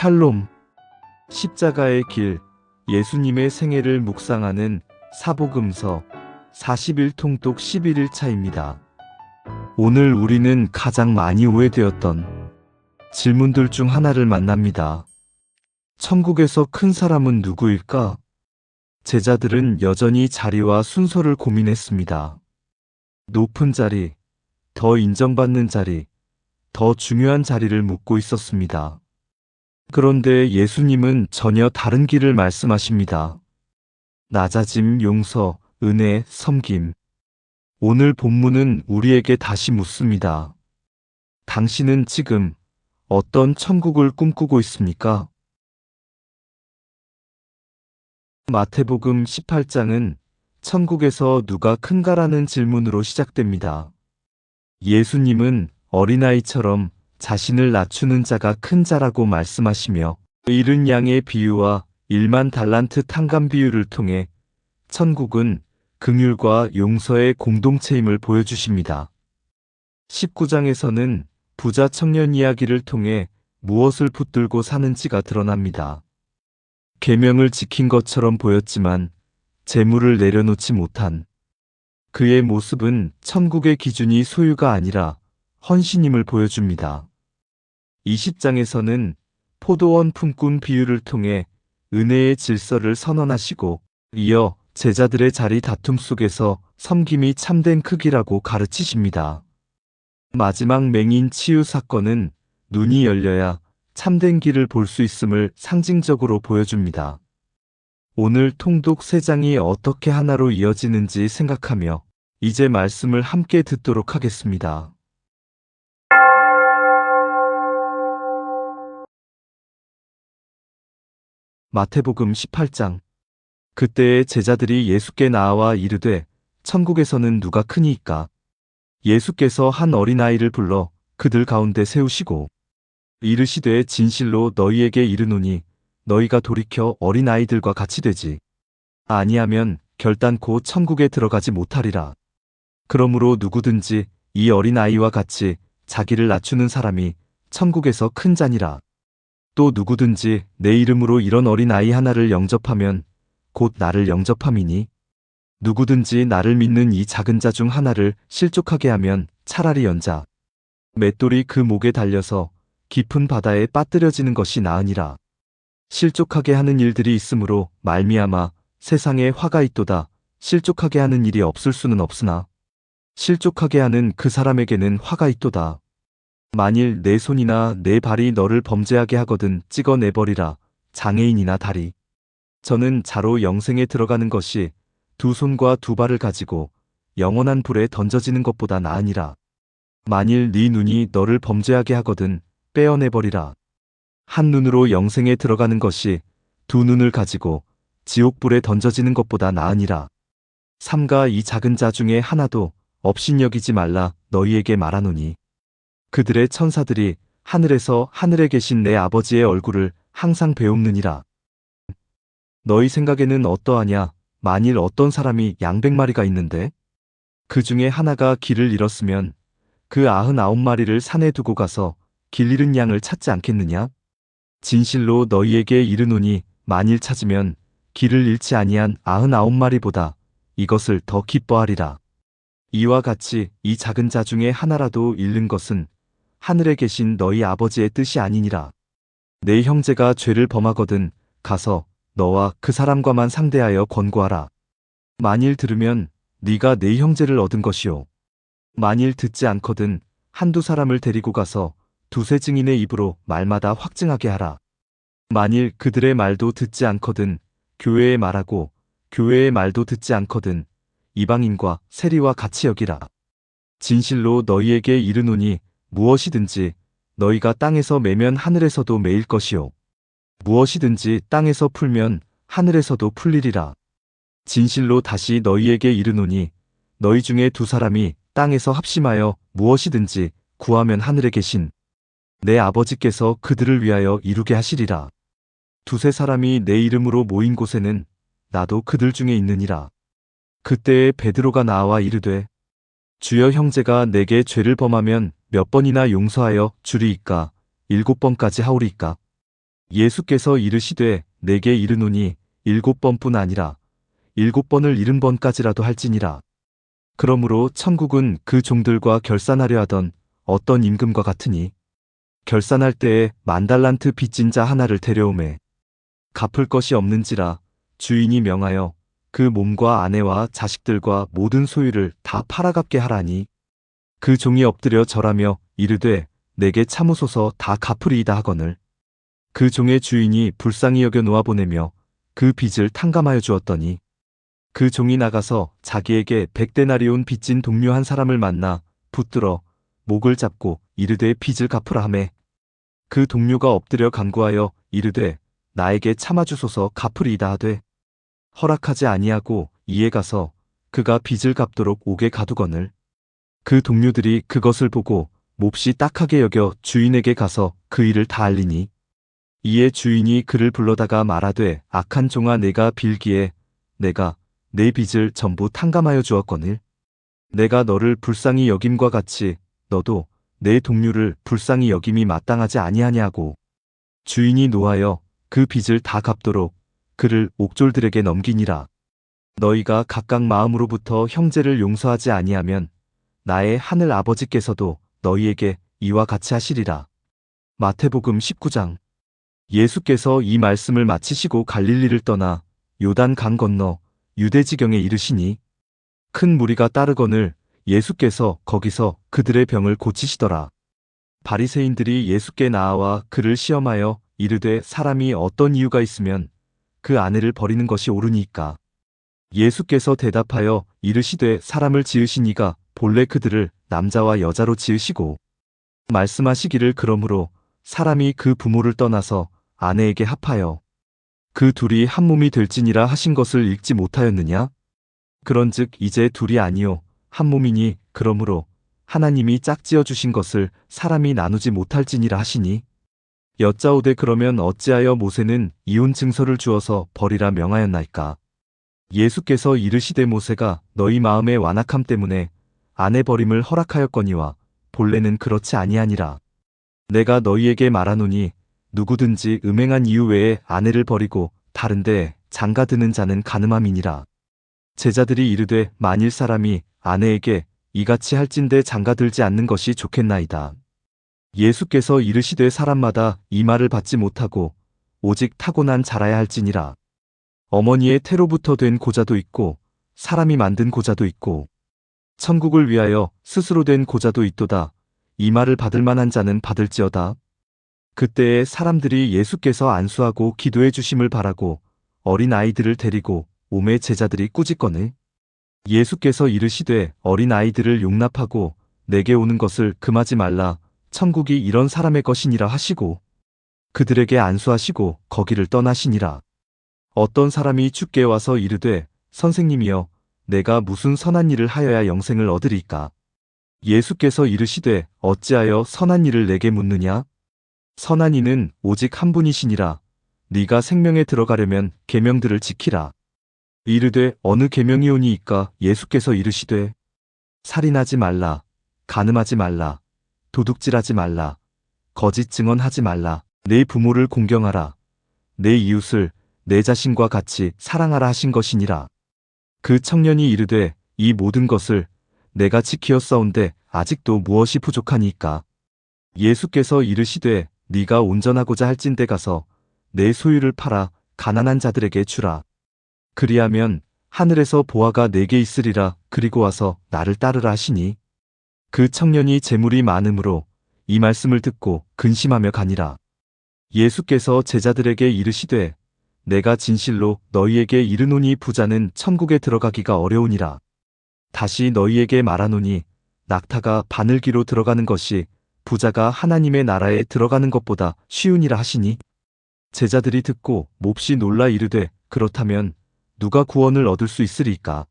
샬롬. 십자가의 길, 예수님의 생애를 묵상하는 사복음서 41통독 11일차입니다. 오늘 우리는 가장 많이 오해되었던 질문들 중 하나를 만납니다. 천국에서 큰 사람은 누구일까? 제자들은 여전히 자리와 순서를 고민했습니다. 높은 자리, 더 인정받는 자리, 더 중요한 자리를 묻고 있었습니다. 그런데 예수님은 전혀 다른 길을 말씀하십니다. 낮아짐, 용서, 은혜, 섬김. 오늘 본문은 우리에게 다시 묻습니다. 당신은 지금 어떤 천국을 꿈꾸고 있습니까? 마태복음 18장은 천국에서 누가 큰가라는 질문으로 시작됩니다. 예수님은 어린아이처럼 자신을 낮추는 자가 큰 자라고 말씀하시며 잃은 양의 비유와 1만 달란트 탕감 비유를 통해 천국은 긍휼과 용서의 공동체임을 보여주십니다. 19장에서는 부자 청년 이야기를 통해 무엇을 붙들고 사는지가 드러납니다. 계명을 지킨 것처럼 보였지만 재물을 내려놓지 못한 그의 모습은 천국의 기준이 소유가 아니라 헌신임을 보여줍니다. 20장에서는 포도원 품꾼 비유를 통해 은혜의 질서를 선언하시고 이어 제자들의 자리 다툼 속에서 섬김이 참된 크기라고 가르치십니다. 마지막 맹인 치유 사건은 눈이 열려야 참된 길을 볼 수 있음을 상징적으로 보여줍니다. 오늘 통독 3장이 어떻게 하나로 이어지는지 생각하며 이제 말씀을 함께 듣도록 하겠습니다. 마태복음 18장. 그때에 제자들이 예수께 나아와 이르되 천국에서는 누가 크니이까? 예수께서 한 어린아이를 불러 그들 가운데 세우시고 이르시되 진실로 너희에게 이르노니 너희가 돌이켜 어린아이들과 같이 되지 아니하면 결단코 천국에 들어가지 못하리라. 그러므로 누구든지 이 어린아이와 같이 자기를 낮추는 사람이 천국에서 큰 자니라. 또 누구든지 내 이름으로 이런 어린아이 하나를 영접하면 곧 나를 영접함이니 누구든지 나를 믿는 이 작은 자 중 하나를 실족하게 하면 차라리 연자 맷돌이 그 목에 달려서 깊은 바다에 빠뜨려지는 것이 나으니라. 실족하게 하는 일들이 있으므로 말미암아 세상에 화가 있도다. 실족하게 하는 일이 없을 수는 없으나 실족하게 하는 그 사람에게는 화가 있도다. 만일 내 손이나 내 발이 너를 범죄하게 하거든 찍어내버리라. 장애인이나 다리. 저는 자로 영생에 들어가는 것이 두 손과 두 발을 가지고 영원한 불에 던져지는 것보다 나으니라. 만일 네 눈이 너를 범죄하게 하거든 빼어내버리라. 한 눈으로 영생에 들어가는 것이 두 눈을 가지고 지옥불에 던져지는 것보다 나으니라. 삼가 이 작은 자 중에 하나도 업신여기지 말라 너희에게 말하노니 그들의 천사들이 하늘에서 하늘에 계신 내 아버지의 얼굴을 항상 배옵느니라. 너희 생각에는 어떠하냐? 만일 어떤 사람이 양 100마리가 있는데 그 중에 하나가 길을 잃었으면 그 99마리를 산에 두고 가서 길 잃은 양을 찾지 않겠느냐? 진실로 너희에게 이르노니 만일 찾으면 길을 잃지 아니한 99마리보다 이것을 더 기뻐하리라. 이와 같이 이 작은 자 중에 하나라도 잃는 것은 하늘에 계신 너희 아버지의 뜻이 아니니라. 내 형제가 죄를 범하거든 가서 너와 그 사람과만 상대하여 권고하라. 만일 들으면 네가 내 형제를 얻은 것이요. 만일 듣지 않거든 한두 사람을 데리고 가서 두세 증인의 입으로 말마다 확증하게 하라. 만일 그들의 말도 듣지 않거든 교회의 말하고 교회의 말도 듣지 않거든 이방인과 세리와 같이 여기라. 진실로 너희에게 이르노니 무엇이든지 너희가 땅에서 매면 하늘에서도 매일 것이요. 무엇이든지 땅에서 풀면 하늘에서도 풀리리라. 진실로 다시 너희에게 이르노니 너희 중에 두 사람이 땅에서 합심하여 무엇이든지 구하면 하늘에 계신 내 아버지께서 그들을 위하여 이루게 하시리라. 두세 사람이 내 이름으로 모인 곳에는 나도 그들 중에 있느니라. 그때에 베드로가 나와 이르되 주여 형제가 내게 죄를 범하면 몇 번이나 용서하여 주리이까? 7번까지 하오리이까? 예수께서 이르시되 내게 이르노니 7번뿐 아니라 7번을 70번까지라도 할지니라. 그러므로 천국은 그 종들과 결산하려 하던 어떤 임금과 같으니 결산할 때에 10,000달란트 빚진 자 하나를 데려오매 갚을 것이 없는지라 주인이 명하여 그 몸과 아내와 자식들과 모든 소유를 다 팔아갚게 하라니 그 종이 엎드려 절하며 이르되 내게 참으소서 다 갚으리이다 하거늘 그 종의 주인이 불쌍히 여겨 놓아보내며 그 빚을 탕감하여 주었더니 그 종이 나가서 자기에게 100데나리온 빚진 동료 한 사람을 만나 붙들어 목을 잡고 이르되 빚을 갚으라 하매 그 동료가 엎드려 간구하여 이르되 나에게 참아주소서 갚으리이다 하되 허락하지 아니하고 이에 가서 그가 빚을 갚도록 옥에 가두거늘 그 동료들이 그것을 보고 몹시 딱하게 여겨 주인에게 가서 그 일을 다 알리니 이에 주인이 그를 불러다가 말하되 악한 종아 내가 빌기에 내가 내 빚을 전부 탕감하여 주었거늘 내가 너를 불쌍히 여김과 같이 너도 내 동료를 불쌍히 여김이 마땅하지 아니하냐고 주인이 노하여 그 빚을 다 갚도록 그를 옥졸들에게 넘기니라. 너희가 각각 마음으로부터 형제를 용서하지 아니하면 나의 하늘 아버지께서도 너희에게 이와 같이 하시리라. 마태복음 19장. 예수께서 이 말씀을 마치시고 갈릴리를 떠나 요단 강 건너 유대지경에 이르시니 큰 무리가 따르거늘 예수께서 거기서 그들의 병을 고치시더라. 바리새인들이 예수께 나아와 그를 시험하여 이르되 사람이 어떤 이유가 있으면 그 아내를 버리는 것이 옳으니까. 예수께서 대답하여 이르시되 사람을 지으신 이가 본래 그들을 남자와 여자로 지으시고 말씀하시기를 그러므로 사람이 그 부모를 떠나서 아내에게 합하여 그 둘이 한 몸이 될지니라 하신 것을 읽지 못하였느냐? 그런즉 이제 둘이 아니요 한 몸이니 그러므로 하나님이 짝지어 주신 것을 사람이 나누지 못할지니라 하시니 여짜오되 그러면 어찌하여 모세는 이혼 증서를 주어서 버리라 명하였나이까? 예수께서 이르시되 모세가 너희 마음의 완악함 때문에 아내 버림을 허락하였거니와 본래는 그렇지 아니하니라. 내가 너희에게 말하노니 누구든지 음행한 이유 외에 아내를 버리고 다른 데에 장가드는 자는 간음함이니라. 제자들이 이르되 만일 사람이 아내에게 이같이 할진대 장가들지 않는 것이 좋겠나이다. 예수께서 이르시되 사람마다 이 말을 받지 못하고 오직 타고난 자라야 할지니라. 어머니의 태로부터 된 고자도 있고 사람이 만든 고자도 있고 천국을 위하여 스스로 된 고자도 있도다. 이 말을 받을 만한 자는 받을지어다. 그때에 사람들이 예수께서 안수하고 기도해 주심을 바라고 어린 아이들을 데리고 오매 제자들이 꾸짖거늘 예수께서 이르시되 어린 아이들을 용납하고 내게 오는 것을 금하지 말라. 천국이 이런 사람의 것이니라 하시고 그들에게 안수하시고 거기를 떠나시니라. 어떤 사람이 주께 와서 이르되 선생님이여 내가 무슨 선한 일을 하여야 영생을 얻으리까? 예수께서 이르시되 어찌하여 선한 일을 내게 묻느냐? 선한 이는 오직 한 분이시니라. 네가 생명에 들어가려면 계명들을 지키라. 이르되 어느 계명이오니이까? 예수께서 이르시되 살인하지 말라, 간음하지 말라, 도둑질하지 말라, 거짓 증언하지 말라, 내 부모를 공경하라, 내 이웃을 내 자신과 같이 사랑하라 하신 것이니라. 그 청년이 이르되 이 모든 것을 내가 지키었사온데 아직도 무엇이 부족하니까? 예수께서 이르시되 네가 온전하고자 할진대 가서 내 소유를 팔아 가난한 자들에게 주라. 그리하면 하늘에서 보화가 내게 있으리라. 그리고 와서 나를 따르라 하시니 그 청년이 재물이 많음으로 이 말씀을 듣고 근심하며 가니라. 예수께서 제자들에게 이르시되 내가 진실로 너희에게 이르노니 부자는 천국에 들어가기가 어려우니라. 다시 너희에게 말하노니 낙타가 바늘기로 들어가는 것이 부자가 하나님의 나라에 들어가는 것보다 쉬우니라 하시니 제자들이 듣고 몹시 놀라 이르되 그렇다면 누가 구원을 얻을 수 있으리까?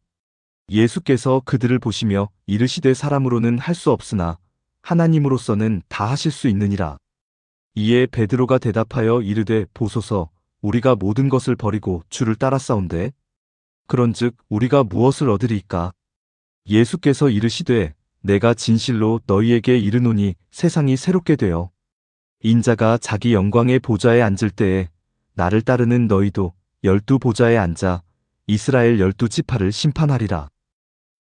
예수께서 그들을 보시며 이르시되 사람으로는 할 수 없으나 하나님으로서는 다 하실 수 있느니라. 이에 베드로가 대답하여 이르되 보소서 우리가 모든 것을 버리고 주를 따랐사온데 그런즉 우리가 무엇을 얻으리이까? 예수께서 이르시되 내가 진실로 너희에게 이르노니 세상이 새롭게 되어 인자가 자기 영광의 보좌에 앉을 때에 나를 따르는 너희도 12보좌에 앉아 이스라엘 12지파를 심판하리라.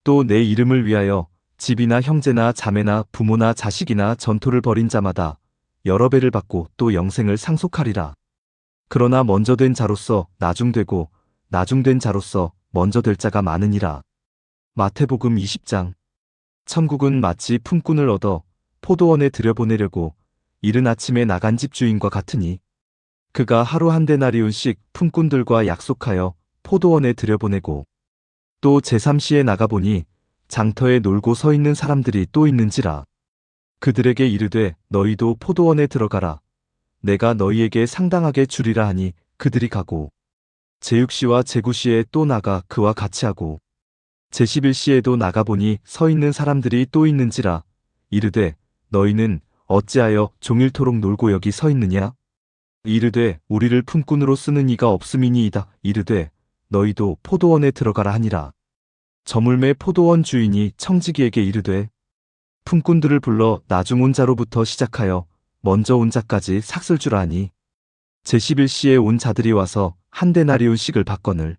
또 내 이름을 위하여 집이나 형제나 자매나 부모나 자식이나 전토를 벌인 자마다 여러 배를 받고 또 영생을 상속하리라. 그러나 먼저 된 자로서 나중되고 나중된 자로서 먼저 될 자가 많으니라. 마태복음 20장. 천국은 마치 품꾼을 얻어 포도원에 들여보내려고 이른 아침에 나간 집주인과 같으니 그가 하루 한 데나리온씩 품꾼들과 약속하여 포도원에 들여보내고 또 제3시에 나가보니 장터에 놀고 서 있는 사람들이 또 있는지라. 그들에게 이르되 너희도 포도원에 들어가라. 내가 너희에게 상당하게 주리라 하니 그들이 가고 제6시와 제9시에 또 나가 그와 같이 하고 제11시에도 나가보니 서 있는 사람들이 또 있는지라. 이르되 너희는 어찌하여 종일토록 놀고 여기 서 있느냐? 이르되 우리를 품꾼으로 쓰는 이가 없음이니이다. 이르되 너희도 포도원에 들어가라 하니라. 저물매 포도원 주인이 청지기에게 이르되 품꾼들을 불러 나중 온 자로부터 시작하여 먼저 온 자까지 삭슬 주라 하니 제11시에 온 자들이 와서 한 데나리온씩을 받거늘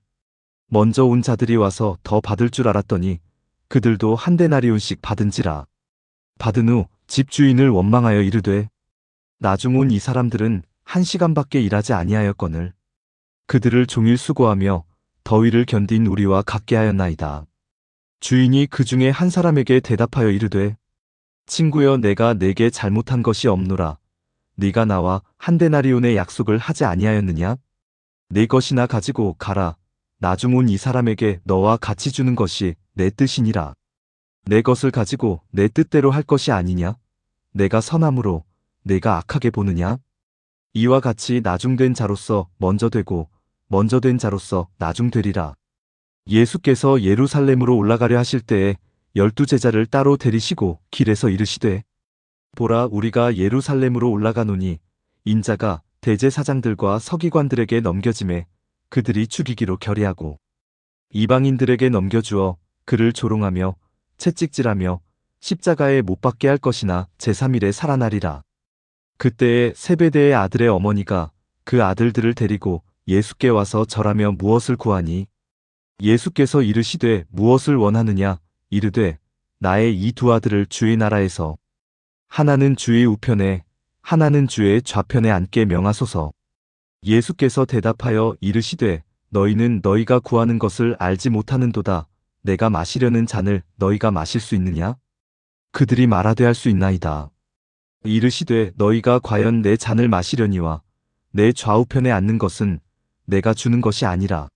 먼저 온 자들이 와서 더 받을 줄 알았더니 그들도 한 데나리온씩 받은지라. 받은 후 집주인을 원망하여 이르되 나중 온 이 사람들은 1시간밖에 일하지 아니하였거늘 그들을 종일 수고하며 더위를 견딘 우리와 같게 하였나이다. 주인이 그 중에 한 사람에게 대답하여 이르되 친구여 내가 네게 잘못한 것이 없노라. 네가 나와 한 데나리온의 약속을 하지 아니하였느냐? 네 것이나 가지고 가라. 나중 온 이 사람에게 너와 같이 주는 것이 내 뜻이니라. 내 것을 가지고 내 뜻대로 할 것이 아니냐? 내가 선함으로 내가 악하게 보느냐? 이와 같이 나중된 자로서 먼저 되고 먼저 된 자로서 나중되리라. 예수께서 예루살렘으로 올라가려 하실 때에 12제자를 따로 데리시고 길에서 이르시되 보라 우리가 예루살렘으로 올라가노니 인자가 대제사장들과 서기관들에게 넘겨짐에 그들이 죽이기로 결의하고 이방인들에게 넘겨주어 그를 조롱하며 채찍질하며 십자가에 못 박게 할 것이나 제3일에 살아나리라. 그때에 세베대의 아들의 어머니가 그 아들들을 데리고 예수께 와서 절하며 무엇을 구하니 예수께서 이르시되 무엇을 원하느냐 이르되 나의 이 두 아들을 주의 나라에서 하나는 주의 우편에 하나는 주의 좌편에 앉게 명하소서. 예수께서 대답하여 이르시되 너희는 너희가 구하는 것을 알지 못하는도다. 내가 마시려는 잔을 너희가 마실 수 있느냐? 그들이 말하되 할 수 있나이다. 이르시되 너희가 과연 내 잔을 마시려니와 내 좌우편에 앉는 것은 내가 주는 것이 아니라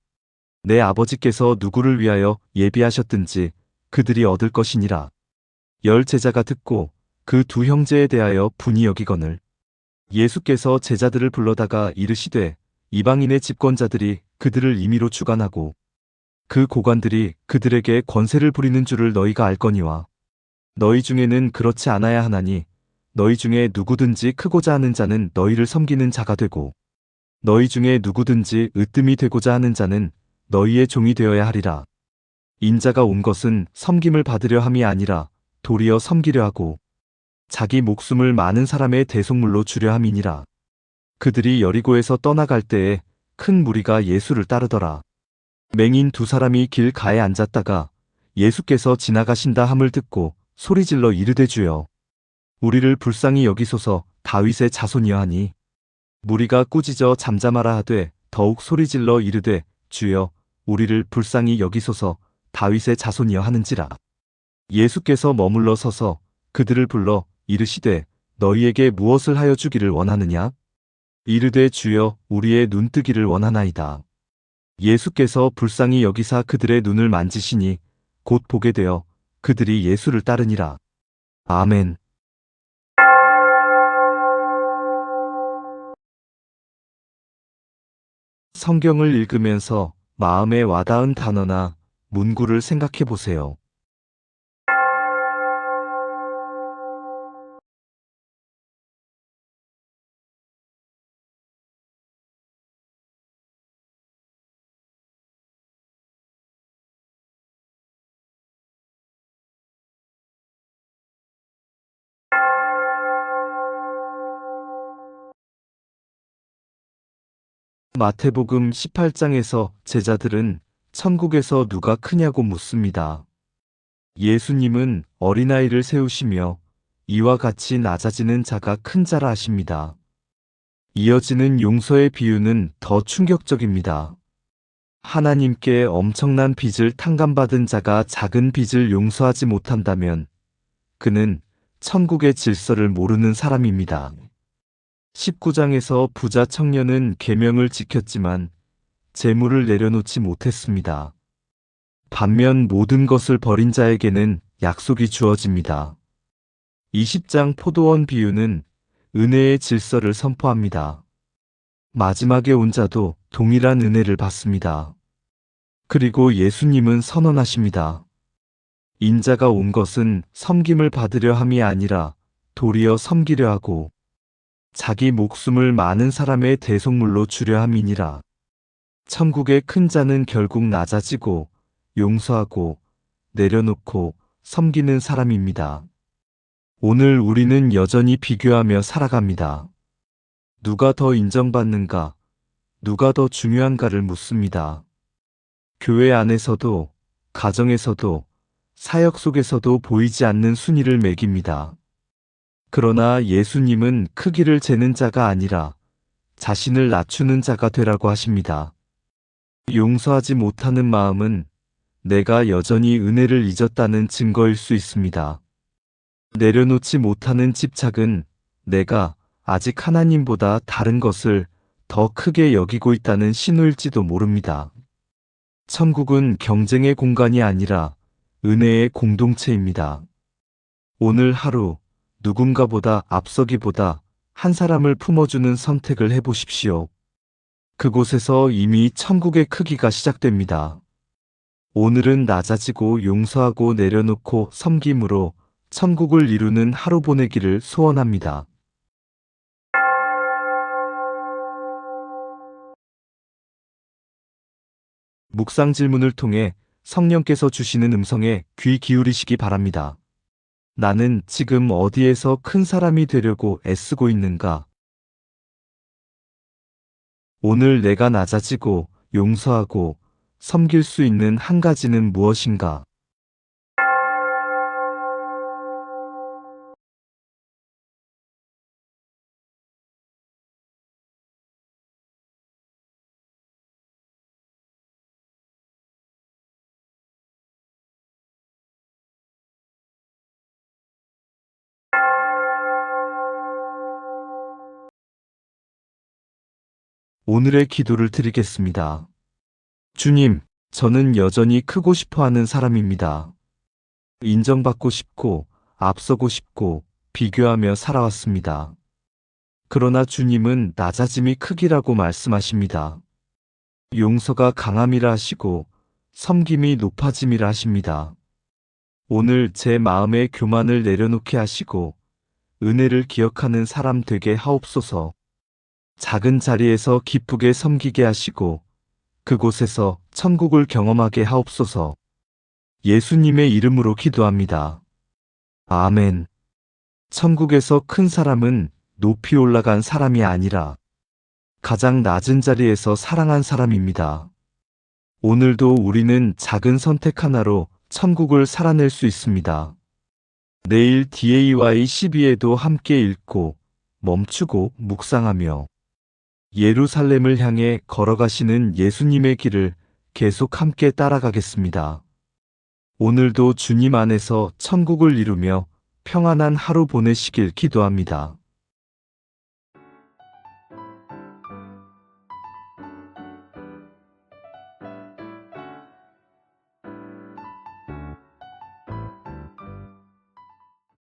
내 아버지께서 누구를 위하여 예비하셨든지 그들이 얻을 것이니라. 10제자가 듣고 그 두 형제에 대하여 분이 여기거늘 예수께서 제자들을 불러다가 이르시되 이방인의 집권자들이 그들을 임의로 주관하고 그 고관들이 그들에게 권세를 부리는 줄을 너희가 알거니와 너희 중에는 그렇지 않아야 하나니 너희 중에 누구든지 크고자 하는 자는 너희를 섬기는 자가 되고 너희 중에 누구든지 으뜸이 되고자 하는 자는 너희의 종이 되어야 하리라. 인자가 온 것은 섬김을 받으려 함이 아니라 도리어 섬기려 하고 자기 목숨을 많은 사람의 대속물로 주려 함이니라. 그들이 여리고에서 떠나갈 때에 큰 무리가 예수를 따르더라. 맹인 두 사람이 길 가에 앉았다가 예수께서 지나가신다 함을 듣고 소리질러 이르되 주여 우리를 불쌍히 여기소서. 다윗의 자손이여 하니 무리가 꾸짖어 잠잠하라 하되 더욱 소리질러 이르되 주여 우리를 불쌍히 여기소서. 다윗의 자손이여 하는지라. 예수께서 머물러 서서 그들을 불러 이르시되 너희에게 무엇을 하여 주기를 원하느냐? 이르되 주여 우리의 눈뜨기를 원하나이다. 예수께서 불쌍히 여기사 그들의 눈을 만지시니 곧 보게 되어 그들이 예수를 따르니라. 아멘. 성경을 읽으면서 마음에 와닿은 단어나 문구를 생각해 보세요. 마태복음 18장에서 제자들은 천국에서 누가 크냐고 묻습니다. 예수님은 어린아이를 세우시며 이와 같이 낮아지는 자가 큰 자라 하십니다. 이어지는 용서의 비유는 더 충격적입니다. 하나님께 엄청난 빚을 탕감받은 자가 작은 빚을 용서하지 못한다면 그는 천국의 질서를 모르는 사람입니다. 19장에서 부자 청년은 계명을 지켰지만 재물을 내려놓지 못했습니다. 반면 모든 것을 버린 자에게는 약속이 주어집니다. 20장 포도원 비유는 은혜의 질서를 선포합니다. 마지막에 온 자도 동일한 은혜를 받습니다. 그리고 예수님은 선언하십니다. 인자가 온 것은 섬김을 받으려 함이 아니라 도리어 섬기려 하고 자기 목숨을 많은 사람의 대속물로 주려 함이니라. 천국의 큰 자는 결국 낮아지고 용서하고 내려놓고 섬기는 사람입니다. 오늘 우리는 여전히 비교하며 살아갑니다. 누가 더 인정받는가, 누가 더 중요한가를 묻습니다. 교회 안에서도, 가정에서도, 사역 속에서도 보이지 않는 순위를 매깁니다. 그러나 예수님은 크기를 재는 자가 아니라 자신을 낮추는 자가 되라고 하십니다. 용서하지 못하는 마음은 내가 여전히 은혜를 잊었다는 증거일 수 있습니다. 내려놓지 못하는 집착은 내가 아직 하나님보다 다른 것을 더 크게 여기고 있다는 신호일지도 모릅니다. 천국은 경쟁의 공간이 아니라 은혜의 공동체입니다. 오늘 하루 누군가보다 앞서기보다 한 사람을 품어주는 선택을 해보십시오. 그곳에서 이미 천국의 크기가 시작됩니다. 오늘은 낮아지고 용서하고 내려놓고 섬김으로 천국을 이루는 하루 보내기를 소원합니다. 묵상 질문을 통해 성령께서 주시는 음성에 귀 기울이시기 바랍니다. 나는 지금 어디에서 큰 사람이 되려고 애쓰고 있는가? 오늘 내가 낮아지고 용서하고 섬길 수 있는 한 가지는 무엇인가? 오늘의 기도를 드리겠습니다. 주님, 저는 여전히 크고 싶어 하는 사람입니다. 인정받고 싶고, 앞서고 싶고, 비교하며 살아왔습니다. 그러나 주님은 낮아짐이 크기라고 말씀하십니다. 용서가 강함이라 하시고, 섬김이 높아짐이라 하십니다. 오늘 제 마음의 교만을 내려놓게 하시고, 은혜를 기억하는 사람 되게 하옵소서. 작은 자리에서 기쁘게 섬기게 하시고 그곳에서 천국을 경험하게 하옵소서. 예수님의 이름으로 기도합니다. 아멘. 천국에서 큰 사람은 높이 올라간 사람이 아니라 가장 낮은 자리에서 사랑한 사람입니다. 오늘도 우리는 작은 선택 하나로 천국을 살아낼 수 있습니다. 내일 DAY12에도 함께 읽고 멈추고 묵상하며 예루살렘을 향해 걸어가시는 예수님의 길을 계속 함께 따라가겠습니다. 오늘도 주님 안에서 천국을 이루며 평안한 하루 보내시길 기도합니다.